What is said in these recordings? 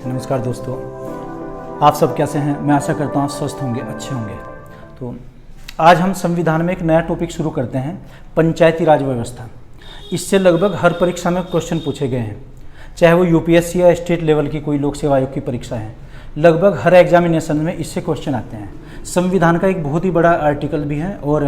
नमस्कार दोस्तों, आप सब कैसे हैं? मैं आशा करता हूँ स्वस्थ होंगे, अच्छे होंगे। तो आज हम संविधान में एक नया टॉपिक शुरू करते हैं, पंचायती राज व्यवस्था। इससे लगभग हर परीक्षा में क्वेश्चन पूछे गए हैं, चाहे वो यूपीएससी या स्टेट लेवल की कोई लोक सेवा आयोग की परीक्षा है। लगभग हर एग्जामिनेशन में इससे क्वेश्चन आते हैं। संविधान का एक बहुत ही बड़ा आर्टिकल भी है और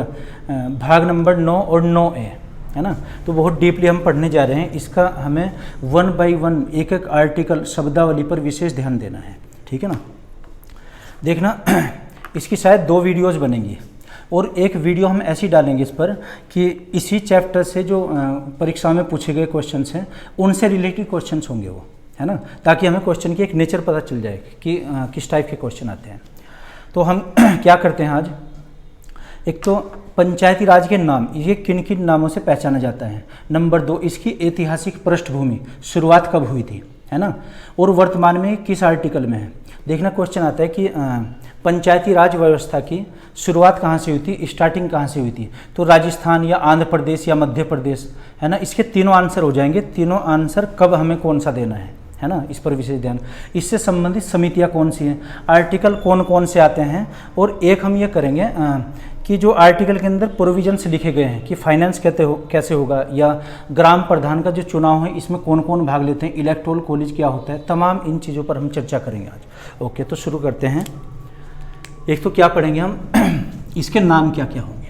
भाग नंबर 9 और 9A है ना, तो बहुत डीपली हम पढ़ने जा रहे हैं। इसका हमें 1 बाय 1 एक एक आर्टिकल शब्दावली पर विशेष ध्यान देना है, ठीक है ना। देखना, इसकी शायद 2 वीडियोस बनेंगी और एक वीडियो हम ऐसी डालेंगे इस पर कि इसी चैप्टर से जो परीक्षा में पूछे गए क्वेश्चंस हैं उनसे रिलेटेड क्वेश्चंस होंगे वो, है ना, ताकि हमें क्वेश्चन की एक नेचर पता चल जाए कि किस टाइप के क्वेश्चन आते हैं। तो हम क्या करते हैं आज, एक तो पंचायती राज के नाम, ये किन किन नामों से पहचाना जाता है। नंबर 2, इसकी ऐतिहासिक पृष्ठभूमि, शुरुआत कब हुई थी, है ना, और वर्तमान में किस आर्टिकल में है। देखना, क्वेश्चन आता है कि पंचायती राज व्यवस्था की शुरुआत कहाँ से हुई थी, स्टार्टिंग कहाँ से हुई थी। तो राजस्थान या आंध्र प्रदेश या मध्य प्रदेश, है ना, इसके तीनों आंसर हो जाएंगे। तीनों आंसर कब हमें कौन सा देना है ना, इस पर विशेष ध्यान। इससे संबंधित समितियाँ कौन सी हैं, आर्टिकल कौन कौन से आते हैं, और एक हम ये करेंगे कि जो आर्टिकल के अंदर प्रोविजंस लिखे गए हैं कि फाइनेंस कैसे होगा, या ग्राम प्रधान का जो चुनाव है इसमें कौन कौन भाग लेते हैं, इलेक्टोरल कॉलेज क्या होता है, तमाम इन चीज़ों पर हम चर्चा करेंगे आज। ओके, तो शुरू करते हैं। एक तो क्या पढ़ेंगे हम, इसके नाम क्या क्या होंगे।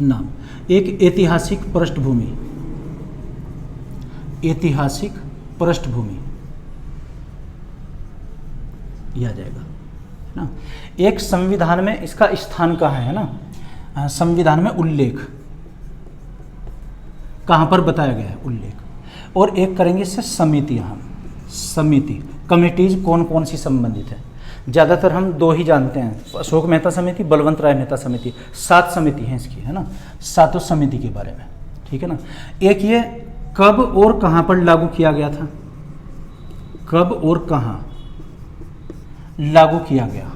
नाम, एक ऐतिहासिक पृष्ठभूमि, ऐतिहासिक पृष्ठभूमि यह आ जाएगा, है ना। एक संविधान में इसका स्थान कहाँ है ना, संविधान में उल्लेख कहाँ पर बताया गया है, उल्लेख। और एक करेंगे इससे समितियाँ, हम समिति, कमिटीज कौन कौन सी संबंधित है। ज़्यादातर हम 2 ही जानते हैं, अशोक मेहता समिति, बलवंत राय मेहता समिति। 7 समिति हैं इसकी, है ना, 7 समिति के बारे में, ठीक है ना। एक ये कब और कहाँ पर लागू किया गया था, कब और कहाँ लागू किया गया,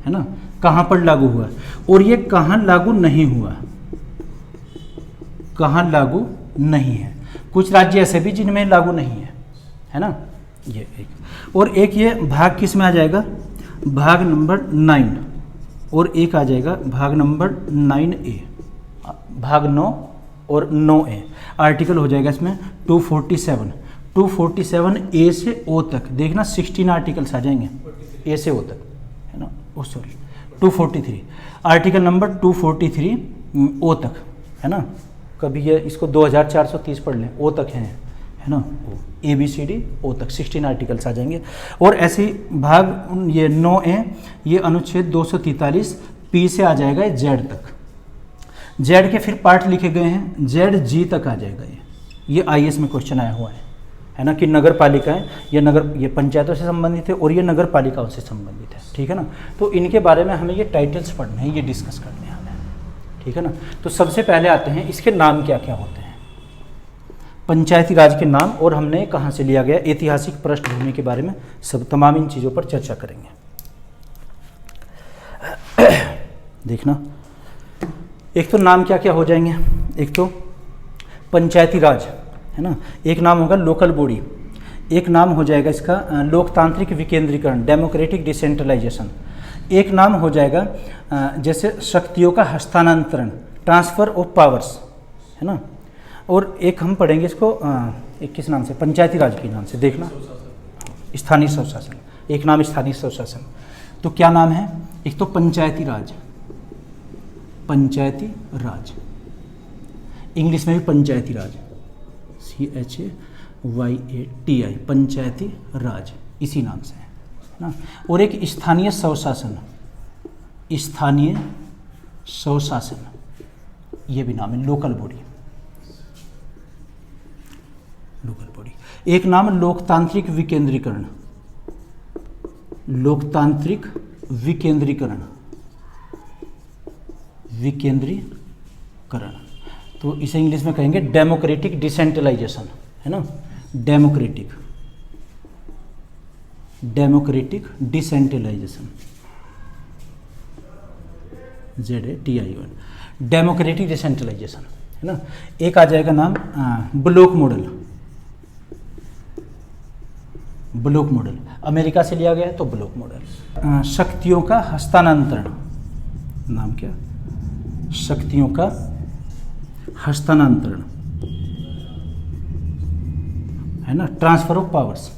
है ना, कहाँ पर लागू हुआ, और ये कहाँ लागू नहीं हुआ, कहाँ लागू नहीं है। कुछ राज्य ऐसे भी जिनमें लागू नहीं है ना, ये एक। और एक ये भाग किस में आ जाएगा, भाग नंबर 9, और एक आ जाएगा भाग नंबर 9A, भाग 9 और 9A। आर्टिकल हो जाएगा इसमें 247A से O तक। देखना 16 आर्टिकल्स आ जाएंगे A से O तक, है ना, 243 आर्टिकल नंबर 243 O तक, है ना। कभी ये इसको 2430 पढ़ लें, O तक है ना, ABCD O तक 16 आर्टिकल्स आ जाएंगे। और ऐसे भाग ये 9A, ये अनुच्छेद 243 P से आ जाएगा Z तक। Z के फिर पार्ट लिखे गए हैं, ZG तक आ जाएगा। ये IAS में क्वेश्चन आया हुआ है ना, कि नगर पालिकाएँ, ये पंचायतों से संबंधित है और ये नगर पालिकाओं से संबंधित है, ठीक है ना। तो इनके बारे में हमें ये टाइटल्स पढ़ने हैं, ये डिस्कस करने हैं हमें, ठीक है ना। तो सबसे पहले आते हैं इसके नाम क्या क्या होते हैं, पंचायती राज के नाम, और हमने कहाँ से लिया गया, ऐतिहासिक पृष्ठभूमि के बारे में सब तमाम इन चीज़ों पर चर्चा करेंगे। देखना, एक तो नाम क्या क्या हो जाएंगे, एक तो पंचायती राज, है ना, एक नाम होगा लोकल बॉडी, एक नाम हो जाएगा इसका लोकतांत्रिक विकेंद्रीकरण, डेमोक्रेटिक डिसेंट्रलाइजेशन, एक नाम हो जाएगा जैसे शक्तियों का हस्तांतरण, ट्रांसफर ऑफ पावर्स, है ना। और एक हम पढ़ेंगे इसको एक किस नाम से, पंचायती राज के नाम से। देखना, स्थानीय स्वशासन, एक नाम स्थानीय स्वशासन। तो क्या नाम है, एक तो पंचायती राज, पंचायती राज, इंग्लिश में भी पंचायती राज, CHAYATI, पंचायती राज, इसी नाम से है ना। और एक स्थानीय स्वशासन, स्थानीय स्वशासन, ये भी नाम है, लोकल बॉडी, लोकल बॉडी। एक नाम लोकतांत्रिक विकेंद्रीकरण, लोकतांत्रिक विकेंद्रीकरण, विकेंद्रीकरण, तो इसे इंग्लिश में कहेंगे डेमोक्रेटिक डिसेंट्रलाइजेशन, है ना, democratic decentralization, ZATION, democratic decentralization, है ना। एक आ जाएगा नाम block model, block model, America से लिया गया है तो ब्लॉक मॉडल। शक्तियों का हस्तांतरण, नाम क्या, शक्तियों का हस्तांतरण है ना, transfer of powers,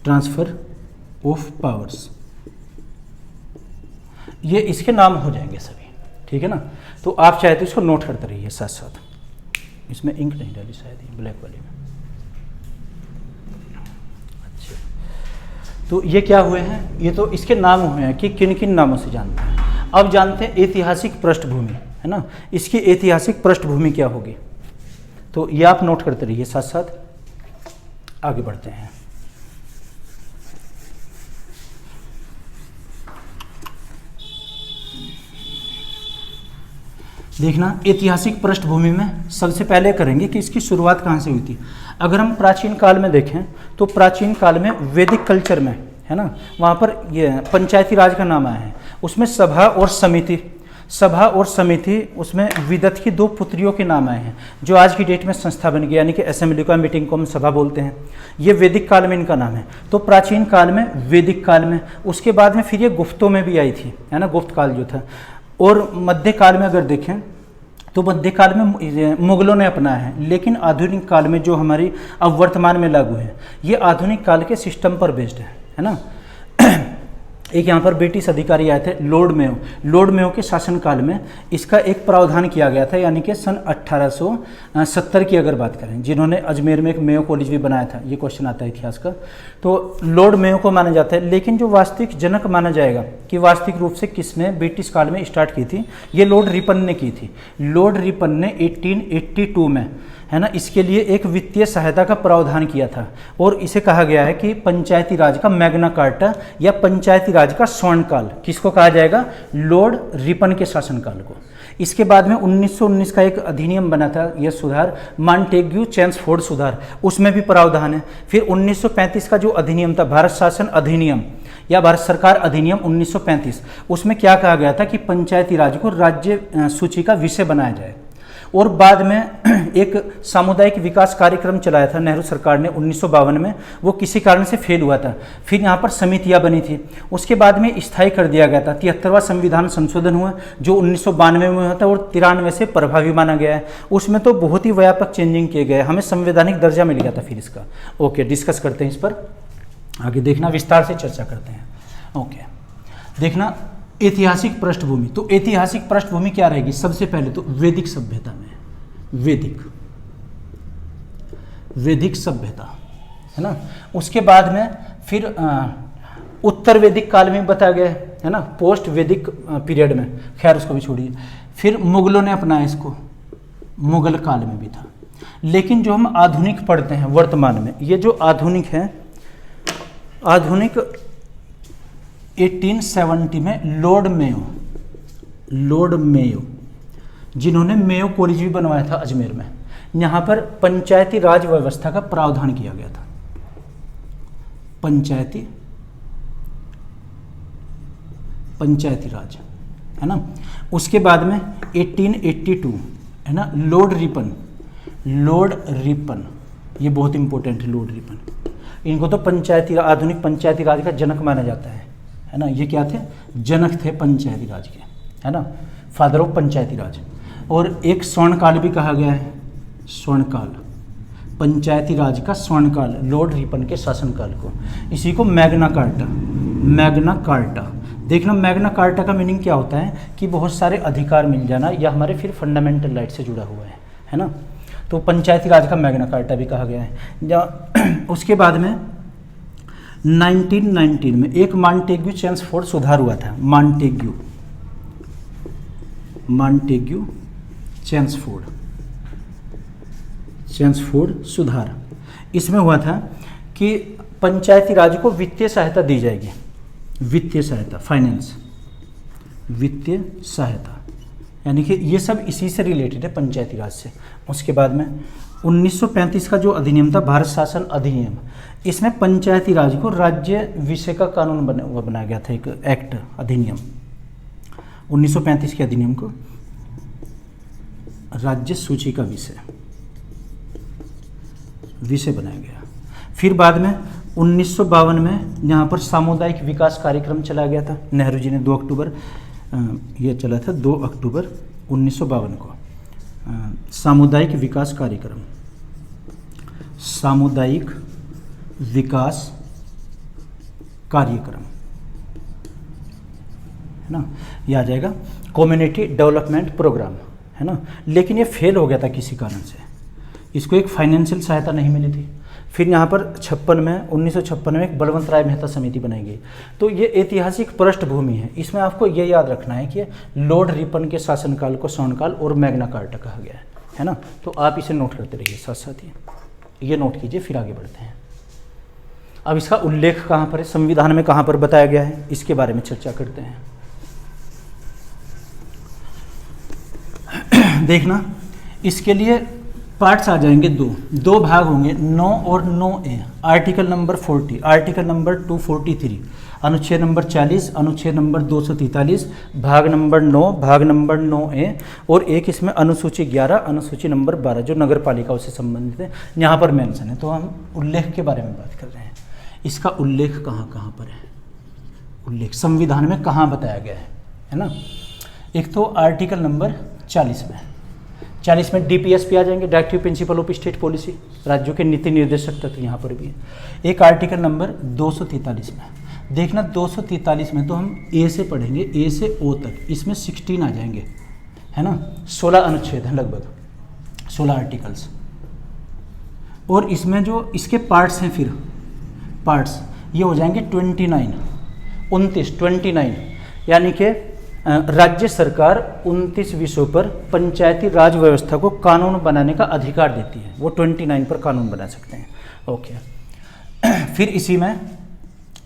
transfer of powers, ये इसके नाम हो जाएंगे सभी, ठीक है ना। तो आप चाहे तो इसको नोट करते रहिए साथ साथ। इसमें इंक नहीं डाली शायद, ब्लैक वाली में। अच्छा, तो ये क्या हुए हैं, ये तो इसके नाम हुए हैं कि किन किन नामों से जानते हैं। अब जानते हैं ऐतिहासिक पृष्ठभूमि, है ना, इसकी ऐतिहासिक पृष्ठभूमि क्या होगी, तो ये आप नोट करते रहिए साथ साथ, आगे बढ़ते हैं। देखना, ऐतिहासिक पृष्ठभूमि में सबसे पहले करेंगे कि इसकी शुरुआत कहाँ से हुई थी। अगर हम प्राचीन काल में देखें तो प्राचीन काल में वैदिक कल्चर में, है ना, वहाँ पर ये पंचायती राज का नाम आया है। उसमें सभा और समिति, सभा और समिति, उसमें विदत की 2 पुत्रियों के नाम आए हैं, जो आज की डेट में संस्था बन गई, यानी कि असेंबली का मीटिंग को हम सभा बोलते हैं। ये वैदिक काल में इनका नाम है। तो प्राचीन काल में, वैदिक काल में, उसके बाद में फिर ये गुप्तों में भी आई थी, है ना, गुप्त काल जो था। और मध्यकाल में अगर देखें तो मध्यकाल में मुगलों ने अपनाया है, लेकिन आधुनिक काल में जो हमारी अब वर्तमान में लागू है, ये आधुनिक काल के सिस्टम पर बेस्ड है ना। एक यहाँ पर ब्रिटिश अधिकारी आए थे, लॉर्ड मेयो। लॉर्ड मेयो के शासनकाल में इसका एक प्रावधान किया गया था, यानी कि सन 1870 की अगर बात करें, जिन्होंने अजमेर में एक मेयो कॉलेज भी बनाया था, ये क्वेश्चन आता है इतिहास का, तो लॉर्ड मेयो को माना जाता है। लेकिन जो वास्तविक जनक माना जाएगा कि वास्तविक रूप से किसने ब्रिटिश काल में स्टार्ट की थी, ये लॉर्ड रिपन ने की थी। लॉर्ड रिपन ने 1882 में, है ना, इसके लिए एक वित्तीय सहायता का प्रावधान किया था, और इसे कहा गया है कि पंचायती राज का मैग्ना कार्टा या पंचायती राज का स्वर्णकाल। किसको कहा जाएगा, लॉर्ड रिपन के शासनकाल को। इसके बाद में 1919 का एक अधिनियम बना था, यह सुधार मॉन्टेग्यू चेम्सफोर्ड सुधार, उसमें भी प्रावधान है। फिर 1935 का जो अधिनियम था, भारत शासन अधिनियम या भारत सरकार अधिनियम 1935, उसमें क्या कहा गया था कि पंचायती राज को राज्य सूची का विषय बनाया जाए। और बाद में एक सामुदायिक विकास कार्यक्रम चलाया था नेहरू सरकार ने 1952 में, वो किसी कारण से फेल हुआ था। फिर यहाँ पर समितियाँ बनी थी, उसके बाद में स्थायी कर दिया गया था। 73वां संविधान संशोधन हुआ जो 1992 में हुआ था और 93 से प्रभावी माना गया है। उसमें तो बहुत ही व्यापक चेंजिंग किए गए, हमें संवैधानिक दर्जा मिल गया था फिर इसका। ओके, डिस्कस करते हैं इस पर, आगे देखना, विस्तार से चर्चा करते हैं। ओके, देखना ऐतिहासिक पृष्ठभूमि। तो ऐतिहासिक पृष्ठभूमि क्या रहेगी, सबसे पहले तो वैदिक सभ्यता में, वैदिक सभ्यता, है ना। उसके बाद में फिर उत्तर वैदिक काल में बताया गया है ना, पोस्ट वैदिक पीरियड में, खैर उसको भी छोड़िए। फिर मुगलों ने अपनाया इसको, मुगल काल में भी था। लेकिन जो हम आधुनिक पढ़ते हैं वर्तमान में, ये जो आधुनिक है, आधुनिक 1870 में लॉर्ड मेयो, जिन्होंने मेयो कॉलेज भी बनवाया था अजमेर में, यहाँ पर पंचायती राज व्यवस्था का प्रावधान किया गया था। पंचायती राज, है ना। उसके बाद में 1882, है ना, लॉर्ड रिपन, ये बहुत इंपॉर्टेंट है, लॉर्ड रिपन। इनको तो आधुनिक पंचायती राज का जनक माना जाता है ना। ये क्या थे, जनक थे पंचायती राज के, है ना, फादर ऑफ पंचायती राज। और एक स्वर्णकाल भी कहा गया है, स्वर्णकाल, पंचायती राज का स्वर्णकाल, लॉर्ड रिपन के शासनकाल को। इसी को मैग्ना कार्टा। देखना, मैग्ना कार्टा का मीनिंग क्या होता है कि बहुत सारे अधिकार मिल जाना, या हमारे फिर फंडामेंटल राइट से जुड़ा हुआ है ना। तो पंचायती राज का मैग्ना कार्टा भी कहा गया है। उसके बाद में 1919 में एक मॉन्टेग्यू चेम्सफोर्ड सुधार हुआ था, मॉन्टेग्यू चेम्सफोर्ड सुधार। इसमें हुआ था कि पंचायती राज को वित्तीय सहायता दी जाएगी, वित्तीय सहायता, फाइनेंस, वित्तीय सहायता, यानी कि ये सब इसी से रिलेटेड है, पंचायती राज से। उसके बाद में 1935 का जो अधिनियम था, भारत शासन अधिनियम, इसमें पंचायती राज को राज्य विषय का कानून बनाया गया था, एक एक्ट, अधिनियम। 1935 के अधिनियम को राज्य सूची का विषय बनाया गया। फिर बाद में 1952 में यहाँ पर सामुदायिक विकास कार्यक्रम चला गया था, नेहरू जी ने 2 अक्टूबर ये चला था 2 अक्टूबर 1952 को सामुदायिक विकास कार्यक्रम, सामुदायिक विकास कार्यक्रम है ना, ये आ जाएगा कम्युनिटी डेवलपमेंट प्रोग्राम है ना। लेकिन ये फेल हो गया था किसी कारण से, इसको एक फाइनेंशियल सहायता नहीं मिली थी। फिर यहाँ पर 1956 में एक बलवंत राय मेहता समिति बनाई गई। तो ये ऐतिहासिक पृष्ठभूमि है, इसमें आपको ये याद रखना है कि लॉर्ड रिपन के शासनकाल को शासनकाल और मैग्ना कार्टा कहा गया है ना। तो आप इसे नोट करते रहिए साथ साथ ही, ये नोट कीजिए, फिर आगे बढ़ते हैं। अब इसका उल्लेख कहाँ पर है, संविधान में कहाँ पर बताया गया है, इसके बारे में चर्चा करते हैं। देखना, इसके लिए पार्ट्स आ जाएंगे, दो भाग होंगे, 9 और 9A। Article number 40, article number 243, अनुच्छेद नंबर 40, अनुच्छेद नंबर 243, भाग नंबर 9, भाग नंबर 9A, और एक इसमें अनुसूची 11, अनुसूची नंबर 12 जो नगर पालिकाओं से संबंधित है, यहाँ पर मेंशन है। तो हम उल्लेख के बारे में बात कर रहे हैं। इसका उल्लेख कहाँ कहाँ पर है, उल्लेख संविधान में कहाँ बताया गया है ना। एक तो आर्टिकल नंबर 40 में DPSP आ जाएंगे, directive principle of state policy, राज्यों के नीति निर्देशक तत्व यहाँ पर भी है। एक आर्टिकल नंबर 243 में, देखना 243 में तो हम A से पढ़ेंगे, A से O तक, इसमें 16 आ जाएंगे है ना, 16 अनुच्छेद हैं, लगभग 16 आर्टिकल्स। और इसमें जो इसके पार्ट्स हैं, फिर पार्ट्स ये हो जाएंगे 29, यानी कि राज्य सरकार 29 विषयों पर पंचायती राज व्यवस्था को कानून बनाने का अधिकार देती है, वो 29 पर कानून बना सकते हैं। ओके। फिर इसी में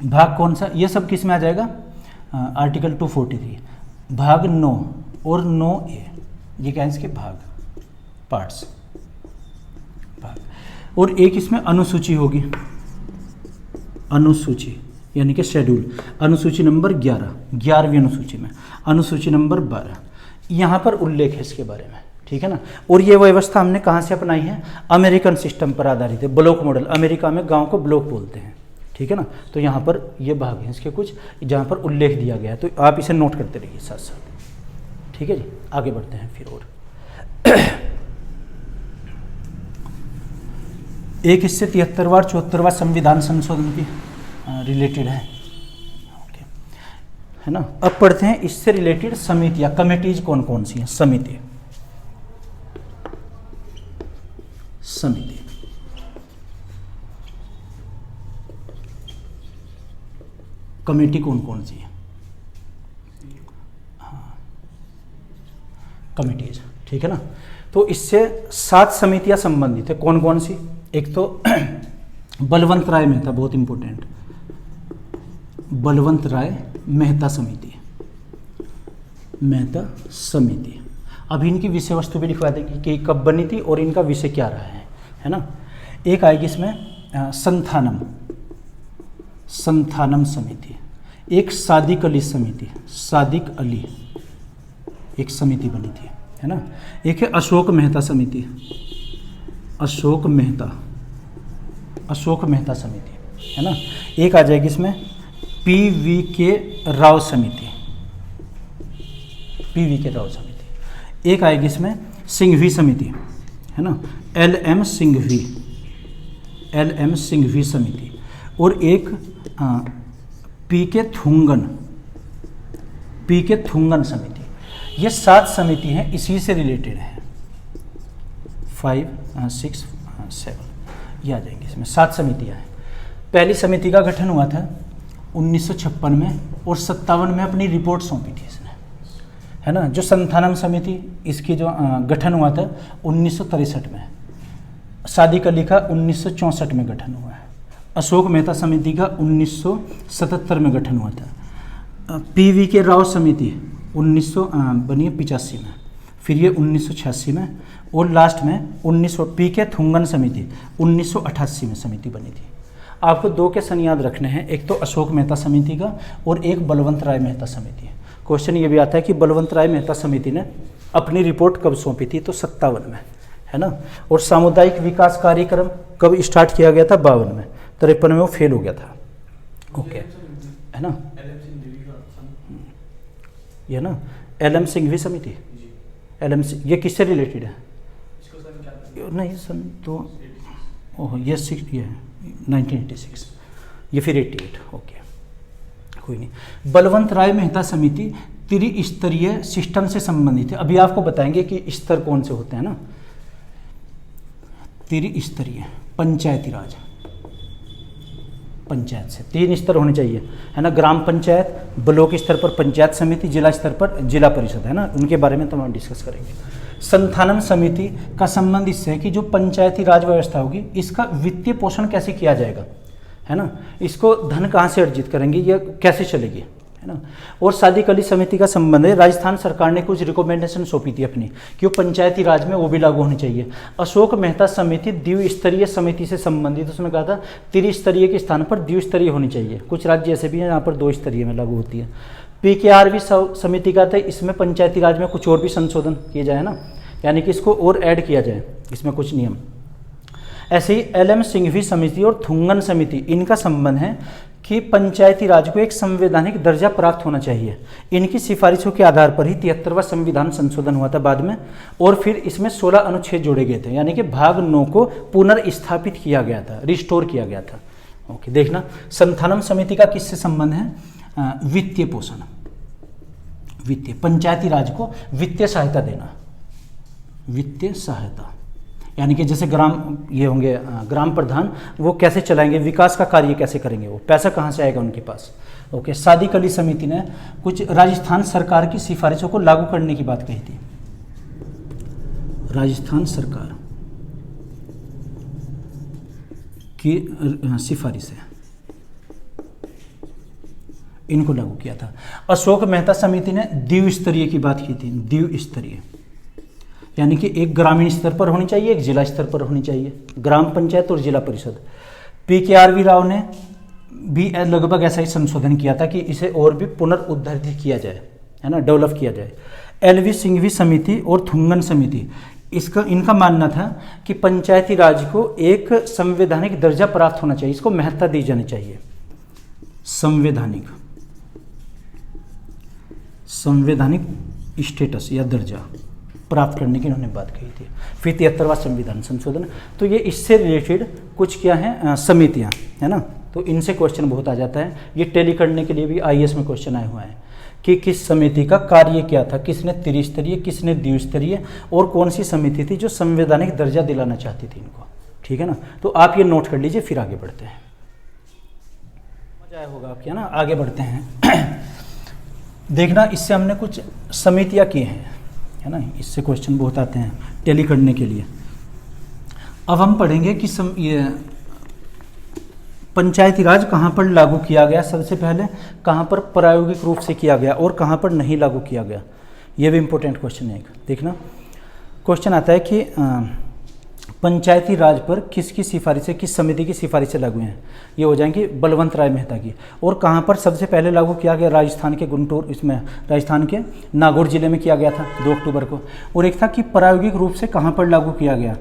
भाग कौन सा, ये सब किस में आ जाएगा, आर्टिकल 243, भाग 9 और 9A, ये क्या है इसके भाग, पार्ट्स, भाग। और एक इसमें अनुसूची होगी, अनुसूची यानी कि शेड्यूल, अनुसूची नंबर 11वीं अनुसूची में, अनुसूची नंबर 12, यहाँ पर उल्लेख है इसके बारे में, ठीक है ना। और ये व्यवस्था हमने कहाँ से अपनाई है, अमेरिकन सिस्टम पर आधारित है, ब्लॉक मॉडल। अमेरिका में गांव को ब्लॉक बोलते हैं, ठीक है ना। तो यहाँ पर ये भाग हैं इसके कुछ जहाँ पर उल्लेख दिया गया है, तो आप इसे नोट करते रहिए साथ साथ, ठीक है जी। आगे बढ़ते हैं फिर। और एक इससे 73वां और 74वां संविधान संशोधन की रिलेटेड है, ओके है ना। अब पढ़ते हैं इससे रिलेटेड समितियां, कमेटीज कौन कौन सी हैं। समिति कमेटी कौन कौन सी है, हाँ कमेटीज, ठीक है ना। तो इससे 7 समितियां संबंधित है, कौन कौन सी। एक तो बलवंत राय मेहता, बहुत इंपॉर्टेंट, बलवंत राय मेहता समिति, मेहता समिति। अभी इनकी विषय वस्तु भी लिखवा देंगे कि कब बनी थी और इनका विषय क्या रहा है ना। एक आएगी इसमें संथानम समिति, एक सादिक अली समिति, सादिक अली एक समिति बनी थी है ना। एक है अशोक मेहता समिति, अशोक मेहता समिति है ना। एक आ जाएगी इसमें PVK राव समिति, PVK राव समिति। एक आएगी इसमें सिंघवी समिति है ना, LM सिंघवी समिति। और एक PK थुंगन समिति। ये 7 समिति हैं, इसी से रिलेटेड है, 5, 6, 7 ये आ जाएंगे इसमें। 7 समितियां हैं। पहली समिति का गठन हुआ था 1956 में और 57 में अपनी रिपोर्ट सौंपी थी इसने है ना। जो संथानम समिति, इसकी जो गठन हुआ था 1963 में, सादिक अली का 1964 में गठन हुआ है, अशोक मेहता समिति का 1977 में गठन हुआ था, PVK राव समिति 1985 में, फिर ये 1986 में, और लास्ट में PK थुंगन समिति 1988 में समिति बनी थी। आपको 2 क्वेश्चन याद रखने हैं, एक तो अशोक मेहता समिति का और एक बलवंत राय मेहता समिति। क्वेश्चन ये भी आता है कि बलवंत राय मेहता समिति ने अपनी रिपोर्ट कब सौंपी थी, तो 57 में है ना। और सामुदायिक विकास कार्यक्रम कब स्टार्ट किया गया था, 52 में। 53 में वो फेल हो गया था। ओके, है ना, ये ना LM सिंघवी समिति, LM ये किससे रिलेटेड है? नहीं सन तो ओह ये 1986, ये फिर 88। ओके कोई नहीं। बलवंत राय मेहता समिति त्रिस्तरीय सिस्टम से संबंधित है। अभी आपको बताएंगे कि स्तर कौन से होते हैं ना। त्रिस्तरीय पंचायती राज, पंचायत से 3 स्तर होने चाहिए, है ना, ग्राम पंचायत, ब्लॉक स्तर पर पंचायत समिति, जिला स्तर पर जिला परिषद, है ना, उनके बारे में तो हम डिस्कस करेंगे। संथानम समिति का संबंध इससे है कि जो पंचायती राज व्यवस्था होगी इसका वित्तीय पोषण कैसे किया जाएगा, है ना, इसको धन कहाँ से अर्जित करेंगे, यह कैसे चलेगी, है ना। और सादिक अली समिति का संबंध है, राजस्थान सरकार ने कुछ रिकमेंडेशन सौंपी थी अपनी कि वो पंचायती राज में वो भी लागू होनी चाहिए। अशोक मेहता समिति द्विस्तरीय समिति से संबंधित, उसने कहा था त्रिस्तरीय के स्थान पर द्विस्तरीय होनी चाहिए। कुछ राज्य ऐसे भी हैं जहाँ पर 2 स्तरीय में लागू होती है। PKRV समिति का था, इसमें पंचायती राज में कुछ और भी संशोधन किए जाए ना, यानी कि इसको और ऐड किया जाए इसमें कुछ नियम। ऐसे ही LM सिंघवी समिति और थुंगन समिति, इनका संबंध है कि पंचायती राज को एक संवैधानिक दर्जा प्राप्त होना चाहिए। इनकी सिफारिशों के आधार पर ही 73वां संविधान संशोधन हुआ था बाद में, और फिर इसमें 16 अनुच्छेद जोड़े गए थे, यानी कि भाग 9 को पुनर्स्थापित किया गया था, रिस्टोर किया गया था। ओके, देखना संथानम समिति का किससे संबंध है? वित्तीय पोषण, वित्तीय, पंचायती राज को वित्तीय सहायता देना, वित्तीय सहायता, यानी कि जैसे ग्राम ये होंगे ग्राम प्रधान, वो कैसे चलाएंगे, विकास का कार्य कैसे करेंगे, वो पैसा कहाँ से आएगा उनके पास। ओके, सादिक अली समिति ने कुछ राजस्थान सरकार की सिफारिशों को लागू करने की बात कही थी। राजस्थान सरकार की सिफारिश है, इनको लागू किया था। अशोक मेहता समिति ने द्विस्तरीय की बात की थी, द्विस्तरीय, यानी कि एक ग्रामीण स्तर पर होनी चाहिए, एक जिला स्तर पर होनी चाहिए, ग्राम पंचायत और जिला परिषद। PKRV राव ने भी लगभग ऐसा ही संशोधन किया था कि इसे और भी पुनरुद्धरित किया जाए, है ना, डेवलप किया जाए। LV सिंघवी समिति और थुंगन समिति, इनका मानना था कि पंचायती राज को एक संवैधानिक दर्जा प्राप्त होना चाहिए, इसको महत्ता दी जानी चाहिए। संवैधानिक स्टेटस या दर्जा प्राप्त करने की इन्होंने बात कही थी। फिर 73वां संविधान संशोधन, तो ये इससे रिलेटेड कुछ क्या है समितियां, है ना, तो इनसे क्वेश्चन बहुत आ जाता है। ये टैली करने के लिए भी IAS में क्वेश्चन आए हुए हैं कि किस समिति का कार्य क्या था, किसने त्रिस्तरीय, किसने द्विस्तरीय, और कौन सी समिति थी जो संवैधानिक दर्जा दिलाना चाहती थी इनको, ठीक है ना। तो आप ये नोट कर लीजिए, फिर आगे बढ़ते हैं, मजा आया होगा आपके, है ना। आगे बढ़ते हैं देखना, इससे हमने कुछ समितियां की हैं, है ना, इससे क्वेश्चन बहुत आते हैं टैली करने के लिए। अब हम पढ़ेंगे कि ये पंचायती राज कहाँ पर लागू किया गया, सबसे पहले कहाँ पर प्रायोगिक रूप से किया गया और कहाँ पर नहीं लागू किया गया, ये भी इम्पोर्टेंट क्वेश्चन है एक। देखना क्वेश्चन आता है कि पंचायती राज पर किसकी सिफारिशें, किस समिति की सिफारिशें लागू हैं, ये हो जाएंगी बलवंत राय मेहता की। और कहाँ पर सबसे पहले लागू किया गया, राजस्थान के गुंटूर, इसमें राजस्थान के नागौर जिले में किया गया था 2 अक्टूबर को। और एक था कि प्रायोगिक रूप से कहाँ पर लागू किया गया,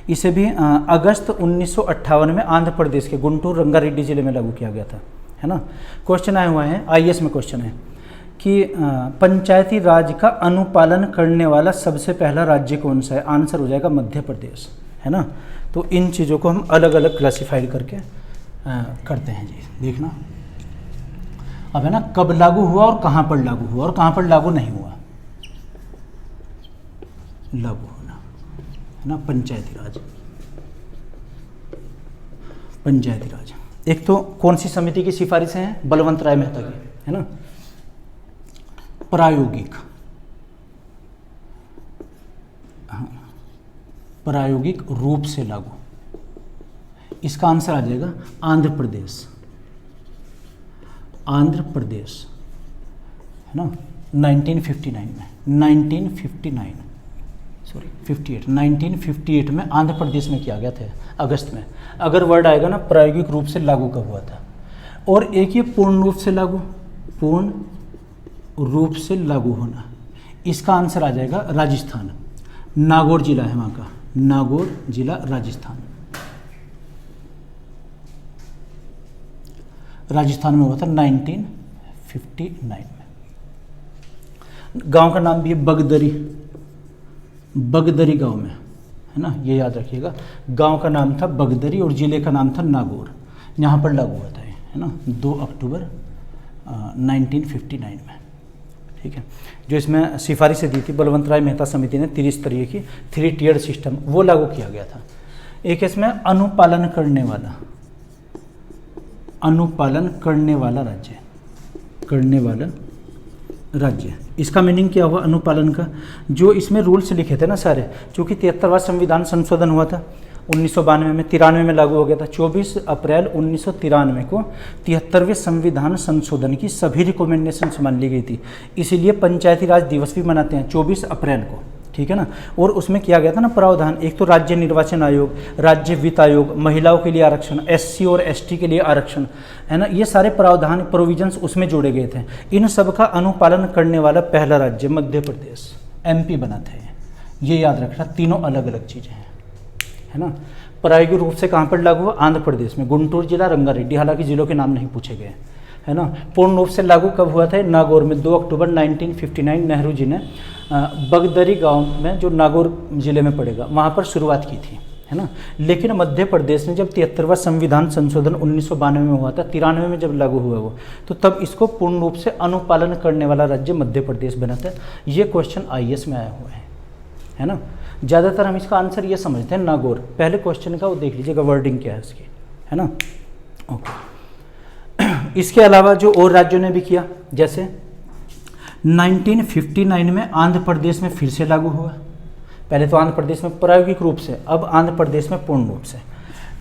इसे भी अगस्त 1958 में आंध्र प्रदेश के गुंटूर रंगारेड्डी जिले में लागू किया गया था, है ना। क्वेश्चन आए हुए हैं IAS में, क्वेश्चन है कि पंचायती राज का अनुपालन करने वाला सबसे पहला राज्य कौन सा है, आंसर हो जाएगा मध्य प्रदेश, है ना। तो इन चीज़ों को हम अलग अलग क्लासिफाइड करके करते हैं जी। देखना अब, है ना, कब लागू हुआ और कहाँ पर लागू हुआ और कहाँ पर लागू नहीं हुआ, लागू होना, है ना, पंचायती राज। पंचायती राज एक तो कौन सी समिति की सिफारिशें हैं, बलवंत राय मेहता की, है ना। प्रायोगिक, प्रायोगिक रूप से लागू, इसका आंसर आ जाएगा आंध्र प्रदेश, आंध्र प्रदेश, है ना, 1958 में आंध्र प्रदेश में किया गया था अगस्त में। अगर वर्ड आएगा ना प्रायोगिक रूप से लागू कब हुआ था, और एक ये पूर्ण रूप से लागू, पूर्ण रूप से लागू होना, इसका आंसर आ जाएगा राजस्थान, नागौर जिला है वहाँ का, नागौर जिला राजस्थान। राजस्थान में हुआ था 1959 में। गांव का नाम भी है बगदरी, बगदरी गांव में, है ना, ये याद रखिएगा। गांव का नाम था बगदरी और जिले का नाम था नागौर। यहाँ पर लागू हुआ था, है ना, 2 अक्टूबर 1959 में। ठीक है, जो इसमें सिफारिशें दी थी बलवंत राय मेहता समिति ने, त्रिस्तरीय की 3 टियर सिस्टम, वो लागू किया गया था। एक इसमें अनुपालन करने वाला, अनुपालन करने वाला राज्य, करने वाला राज्य, इसका मीनिंग क्या हुआ अनुपालन का? जो इसमें रूल्स लिखे थे ना सारे, चूँकि 73वां संविधान संशोधन हुआ था 1992 में, 93 में लागू हो गया था। 24 अप्रैल 1993 को 73वें संविधान संशोधन की सभी रिकमेंडेशंस मान ली गई थी, इसीलिए पंचायती राज दिवस भी मनाते हैं 24 अप्रैल को। ठीक है ना, और उसमें किया गया था ना प्रावधान, एक तो राज्य निर्वाचन आयोग, राज्य वित्त आयोग, महिलाओं के लिए आरक्षण, SC और ST के लिए आरक्षण, है ना, ये सारे प्रावधान प्रोविजंस उसमें जोड़े गए थे। इन सब का अनुपालन करने वाला पहला राज्य मध्य प्रदेश, MP बना था। ये याद रखना, तीनों अलग अलग चीज़ें हैं, है ना। प्रायोगिक रूप से कहाँ पर लागू हुआ? आंध्र प्रदेश में, गुंटूर जिला, रंगारेड्डी, हालांकि जिलों के नाम नहीं पूछे गए, है ना। पूर्ण रूप से लागू कब हुआ था? नागौर में 2 अक्टूबर 1959 नेहरू जी ने बगदरी गांव में, जो नागौर जिले में पड़ेगा, वहाँ पर शुरुआत की थी, है ना। लेकिन मध्य प्रदेश ने जब 73वां संविधान संशोधन 1992 में हुआ था, 93 में जब लागू हुआ वो, तो तब इसको पूर्ण रूप से अनुपालन करने वाला राज्य मध्य प्रदेश बना था। ये क्वेश्चन IAS में आया हुआ है ना। ज़्यादातर हम इसका आंसर ये समझते हैं नागौर। पहले क्वेश्चन का वो देख लीजिएगा वर्डिंग क्या है इसकी, है ना। ओके, इसके अलावा जो और राज्यों ने भी किया, जैसे 1959 में आंध्र प्रदेश में फिर से लागू हुआ। पहले तो आंध्र प्रदेश में प्रायोगिक रूप से, अब आंध्र प्रदेश में पूर्ण रूप से।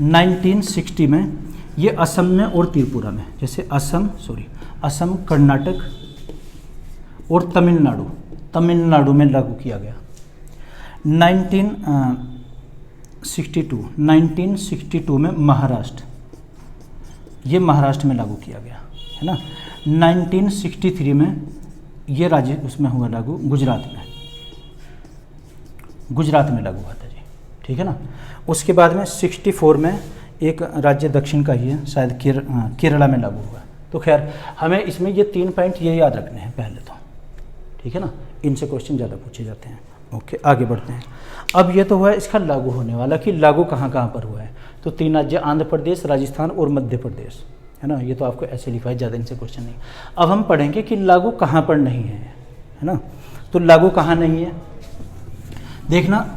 1960 में ये असम में और त्रिपुरा में, जैसे असम, कर्नाटक और तमिलनाडु में लागू किया गया। 1962 में महाराष्ट्र, ये महाराष्ट्र में लागू किया गया, है ना। 1963 में ये राज्य उसमें हुआ लागू, गुजरात में लागू हुआ था जी, ठीक है ना। उसके बाद में 64 में एक राज्य दक्षिण का ही है, शायद केरला में लागू हुआ। तो खैर हमें इसमें ये 3 पॉइंट ये याद रखने हैं पहले तो, ठीक है ना, इनसे क्वेश्चन ज़्यादा पूछे जाते हैं। ओके, आगे बढ़ते हैं। अब ये तो हुआ है इसका लागू होने वाला, कि लागू कहाँ कहाँ पर हुआ है। तो 3 राज्य आंध्र प्रदेश, राजस्थान और मध्य प्रदेश, है ना। ये तो आपको ऐसे लिखा है, ज़्यादा इनसे क्वेश्चन नहीं। अब हम पढ़ेंगे कि लागू कहाँ पर नहीं है ना। तो लागू कहाँ नहीं है, देखना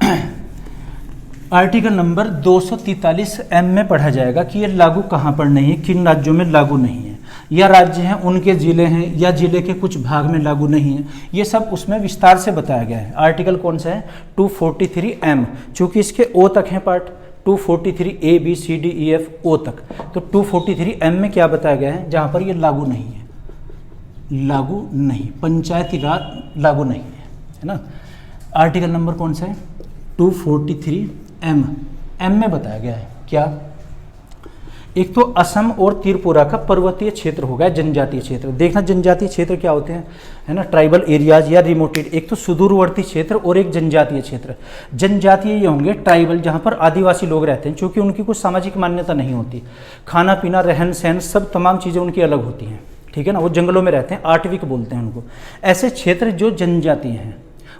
आर्टिकल नंबर 243M में पढ़ा जाएगा कि ये लागू कहाँ पर नहीं है, किन राज्यों में लागू नहीं है, या राज्य हैं उनके ज़िले हैं, या ज़िले के कुछ भाग में लागू नहीं है। ये सब उसमें विस्तार से बताया गया है। आर्टिकल कौन सा है? 243M, चूँकि इसके O तक है part, 243A B C D E F O तक। तो 243M में क्या बताया गया है? जहाँ पर ये लागू नहीं है, लागू नहीं, पंचायती राज लागू नहीं है ना। आर्टिकल नंबर कौन सा है? 243M में बताया गया है क्या? एक तो असम और त्रिपुरा का पर्वतीय क्षेत्र होगा, जनजातीय क्षेत्र। देखना जनजातीय क्षेत्र क्या होते हैं, है ना, ट्राइबल एरियाज या रिमोटेड। एक तो सुदूरवर्ती क्षेत्र और एक जनजातीय क्षेत्र। जनजातीय ये होंगे ट्राइबल, जहाँ पर आदिवासी लोग रहते हैं, क्योंकि उनकी कुछ सामाजिक मान्यता नहीं होती, खाना पीना रहन सहन सब तमाम चीज़ें उनकी अलग होती हैं, ठीक है ना। वो जंगलों में रहते हैं, आटविक बोलते हैं उनको। ऐसे क्षेत्र जो जनजातीय हैं,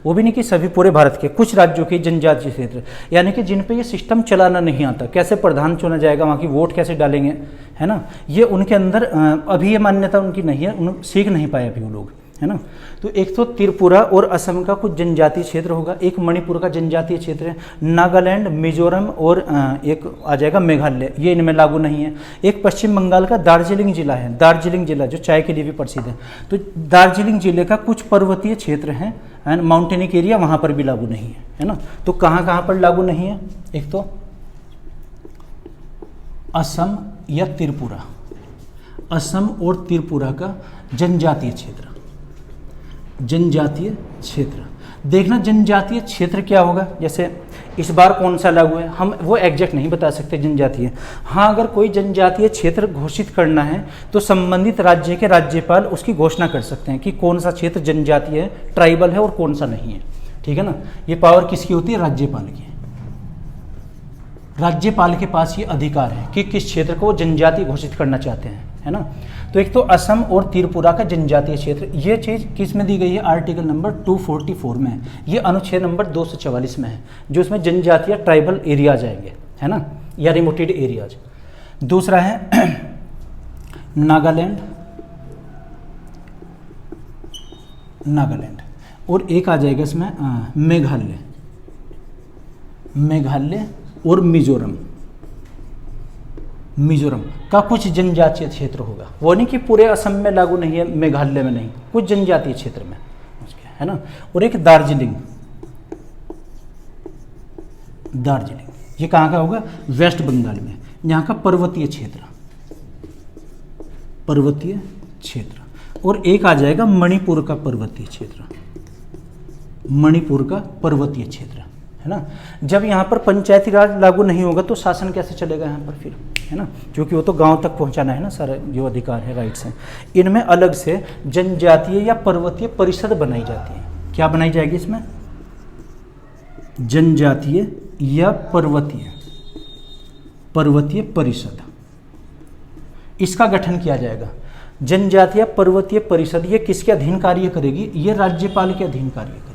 वो भी नहीं कि सभी, पूरे भारत के कुछ राज्यों के जनजातीय क्षेत्र, यानी कि जिन पे ये सिस्टम चलाना नहीं आता, कैसे प्रधान चुना जाएगा, वहाँ की वोट कैसे डालेंगे, है ना, ये उनके अंदर अभी ये मान्यता उनकी नहीं है, उन सीख नहीं पाए अभी वो लोग, है ना। तो एक तो त्रिपुरा और असम का कुछ जनजातीय क्षेत्र होगा, एक मणिपुर का जनजातीय क्षेत्र है, नागालैंड, मिजोरम और एक आ जाएगा मेघालय, ये इनमें लागू नहीं है। एक पश्चिम बंगाल का दार्जिलिंग जिला है, दार्जिलिंग जिला जो चाय के लिए भी प्रसिद्ध है। तो दार्जिलिंग जिले का कुछ पर्वतीय क्षेत्र है एंड माउंटेनिक एरिया, वहाँ पर भी लागू नहीं है ना। तो कहाँ कहाँ पर लागू नहीं है? एक तो असम या त्रिपुरा, असम और त्रिपुरा का जनजातीय क्षेत्र, जनजातीय क्षेत्र। देखना जनजातीय क्षेत्र क्या होगा, जैसे इस बार कौन सा लागू है, हम वो एग्जैक्ट नहीं बता सकते जनजातीय। हाँ, अगर कोई जनजातीय क्षेत्र घोषित करना है तो संबंधित राज्य के राज्यपाल उसकी घोषणा कर सकते हैं कि कौन सा क्षेत्र जनजातीय है, ट्राइबल है और कौन सा नहीं है, ठीक है ना। ये पावर किसकी होती है? राज्यपाल की, राज्यपाल के पास ये अधिकार है कि किस क्षेत्र को वो जनजाति घोषित करना चाहते हैं, है ना। तो एक तो असम और त्रिपुरा का जनजातीय क्षेत्र, ये चीज़ किस में दी गई है, आर्टिकल नंबर 244 में है, ये अनुच्छेद नंबर 244 में है, जो इसमें जनजातीय ट्राइबल एरियाज आएंगे, है ना, या रिमोटेड एरियाज। दूसरा है नागालैंड, नागालैंड, और एक आ जाएगा इसमें मेघालय, मेघालय और मिजोरम, मिजोरम का कुछ जनजातीय क्षेत्र होगा। वो नहीं कि पूरे असम में लागू नहीं है, मेघालय में नहीं, कुछ जनजातीय क्षेत्र में उसके, है ना। और एक दार्जिलिंग, दार्जिलिंग ये कहाँ का होगा, वेस्ट बंगाल में, यहाँ का पर्वतीय क्षेत्र, पर्वतीय क्षेत्र। और एक आ जाएगा मणिपुर का पर्वतीय क्षेत्र, मणिपुर का पर्वतीय क्षेत्र, है ना। जब यहाँ पर पंचायती राज लागू नहीं होगा तो शासन कैसे चलेगा यहाँ पर फिर, है ना, क्योंकि वो तो गांव तक पहुँचाना है ना, सारा जो अधिकार है, राइट्स हैं। इनमें अलग से जनजातीय या पर्वतीय परिषद बनाई जाती है। क्या बनाई जाएगी इसमें, जनजातीय या पर्वतीय, पर्वतीय परिषद, इसका गठन किया जाएगा। जनजातीय पर्वतीय परिषद ये किसके अधीन कार्य करेगी, ये राज्यपाल के अधीन कार्य करेगी।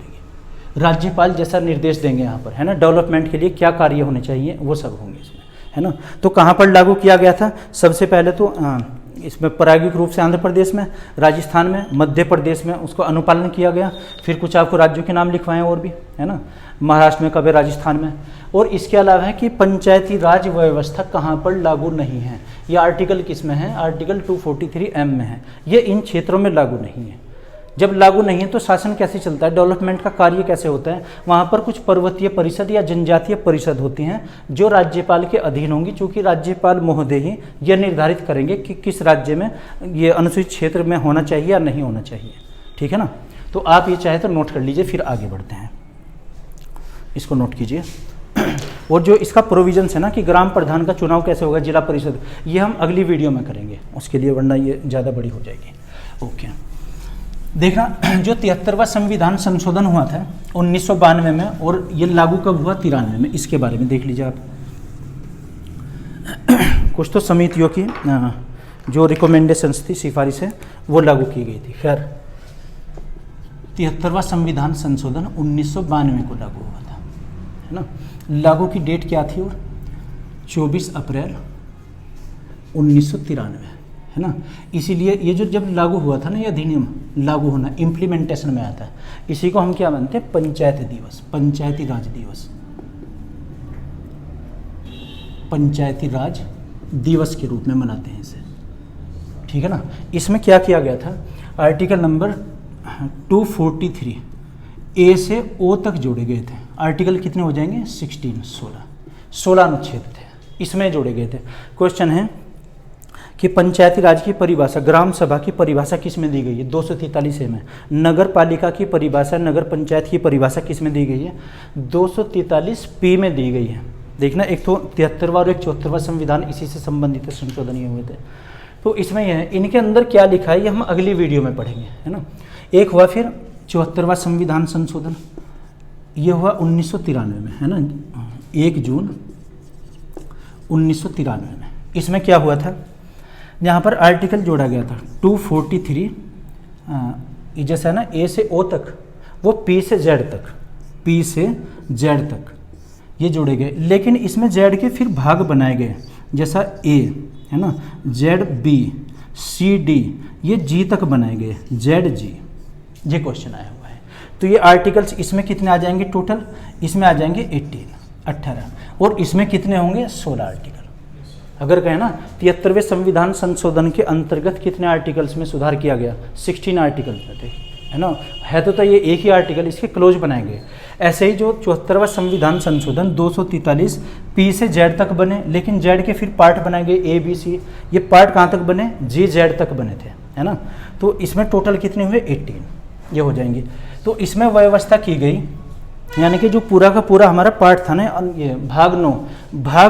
राज्यपाल जैसा निर्देश देंगे यहाँ पर, है ना, डेवलपमेंट के लिए क्या कार्य होने चाहिए वो सब होंगे इसमें, है ना। तो कहाँ पर लागू किया गया था, सबसे पहले तो इसमें प्रायोगिक रूप से आंध्र प्रदेश में, राजस्थान में, मध्य प्रदेश में उसको अनुपालन किया गया। फिर कुछ आपको राज्यों के नाम लिखवाएं और भी, है ना, महाराष्ट्र में, कभी राजस्थान में। और इसके अलावा है कि पंचायती राज व्यवस्था कहाँ पर लागू नहीं है, ये आर्टिकल किस में है, आर्टिकल 243M में है, ये इन क्षेत्रों में लागू नहीं है। जब लागू नहीं है तो शासन कैसे चलता है, डेवलपमेंट का कार्य कैसे होता है, वहाँ पर कुछ पर्वतीय परिषद या जनजातीय परिषद होती हैं जो राज्यपाल के अधीन होंगी, चूँकि राज्यपाल महोदय ही यह निर्धारित करेंगे कि किस राज्य में ये अनुसूचित क्षेत्र में होना चाहिए या नहीं होना चाहिए, ठीक है ना। तो आप ये चाहे तो नोट कर लीजिए, फिर आगे बढ़ते हैं, इसको नोट कीजिए। और जो इसका प्रोविजंस है ना कि ग्राम प्रधान का चुनाव कैसे होगा, जिला परिषद, ये हम अगली वीडियो में करेंगे उसके लिए, वरना ये ज़्यादा बड़ी हो जाएगी। ओके, देखना, जो 73वां संविधान संशोधन हुआ था 1992 में, और ये लागू कब हुआ, 93 में, इसके बारे में देख लीजिए आप। कुछ तो समितियों की जो रिकमेंडेशंस थी, सिफारिश है, वो लागू की गई थी। खैर 73वां संविधान संशोधन 1992 को लागू हुआ था, है ना। लागू की डेट क्या थी, और 24 अप्रैल 1993, है ना। इसीलिए ये जो जब लागू हुआ था ना, ये अधिनियम लागू होना, इम्प्लीमेंटेशन में आता है, इसी को हम क्या मानते हैं, पंचायत दिवस, पंचायती राज दिवस, पंचायती राज दिवस के रूप में मनाते हैं इसे, ठीक है ना। इसमें क्या किया गया था, आर्टिकल नंबर 243 ए से ओ तक जोड़े गए थे। आर्टिकल कितने हो जाएंगे, 16 अनुच्छेद थे, इसमें जोड़े गए थे। क्वेश्चन है कि पंचायती राज की परिभाषा, ग्राम सभा की परिभाषा किस में दी गई है, 243A में। नगर पालिका की परिभाषा, नगर पंचायत की परिभाषा किस में दी गई है, 243P में दी गई है। देखना, एक तो 73वां और एक 74वां संविधान इसी से संबंधित संशोधन ये हुए थे। तो इसमें यह है, इनके अंदर क्या लिखा है ये हम अगली वीडियो में पढ़ेंगे, है ना। एक हुआ फिर 74वां संविधान संशोधन, ये हुआ 1993 में, है ना, 1 जून 1993 में। इसमें क्या हुआ था, यहाँ पर आर्टिकल जोड़ा गया था 243, जैसा है ना, ए से ओ तक, वो पी से जेड तक, पी से जेड तक ये जोड़े गए। लेकिन इसमें जेड के फिर भाग बनाए गए, जैसा ए है ना, जेड बी सी डी, ये जी तक बनाए गए, जेड जी। ये क्वेश्चन आया हुआ है। तो ये आर्टिकल्स इसमें कितने आ जाएंगे टोटल, इसमें आ जाएंगे 18, और इसमें कितने होंगे, 16 आर्टिकल। अगर कहें ना 73वें संविधान संशोधन के अंतर्गत कितने आर्टिकल्स में सुधार किया गया, 16 आर्टिकल्स में थे, है ना। है तो ये एक ही आर्टिकल, इसके क्लोज बनाए गए। ऐसे ही जो 74वां संविधान संशोधन 243 पी से जेड तक बने, लेकिन जेड के फिर पार्ट बनाए गए ए बी सी, ये पार्ट कहाँ तक बने, जी जेड तक बने थे, है ना। तो इसमें टोटल कितने हुए, 18 ये हो जाएंगे। तो इसमें व्यवस्था की गई, यानी कि जो पूरा का पूरा हमारा पार्ट था ना, ये भाग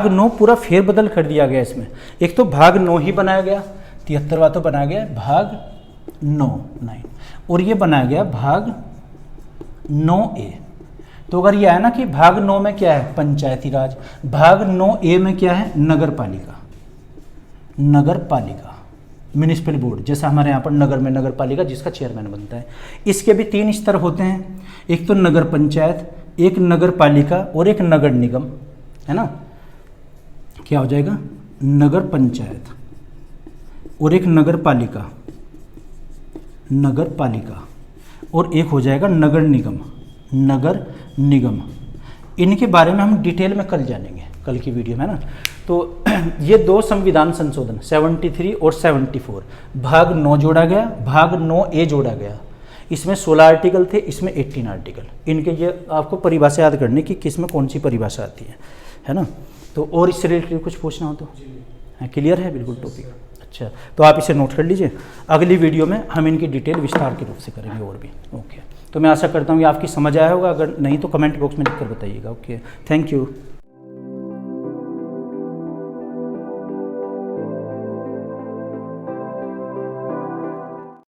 9 पूरा फेरबदल कर दिया गया इसमें। एक तो भाग 9 ही बनाया गया, 73वां तो बनाया गया भाग 9, और ये बनाया गया भाग 9A। तो अगर ये है ना कि भाग 9 में क्या है पंचायती राज, भाग 9A में क्या है नगर पालिका, नगर पालिका म्यूनिसिपल बोर्ड, जैसा हमारे यहाँ पर नगर में नगर पालिका जिसका चेयरमैन बनता है। इसके भी 3 स्तर होते हैं, एक तो नगर पंचायत, एक नगर पालिका और एक नगर निगम, है ना। क्या हो जाएगा नगर पंचायत और एक नगर पालिका, नगर पालिका और एक हो जाएगा नगर निगम, नगर निगम। इनके बारे में हम डिटेल में कल जानेंगे, कल की वीडियो में ना। तो ये 2 संविधान संशोधन 73 और 74, भाग 9 जोड़ा गया, भाग 9A जोड़ा गया। इसमें 16 आर्टिकल थे, इसमें 18 आर्टिकल। इनके ये आपको परिभाषा याद करनी कि किस में कौन सी परिभाषा आती है ना। तो और इससे रिलेटेड कुछ पूछना हो तो क्लियर है बिल्कुल टॉपिक। अच्छा, तो आप इसे नोट कर लीजिए, अगली वीडियो में हम इनकी डिटेल विस्तार के रूप से करेंगे और भी। ओके, तो मैं आशा करता हूँ कि आपकी समझ आया होगा, अगर नहीं तो कमेंट बॉक्स में लिख कर बताइएगा। Okay, thank you.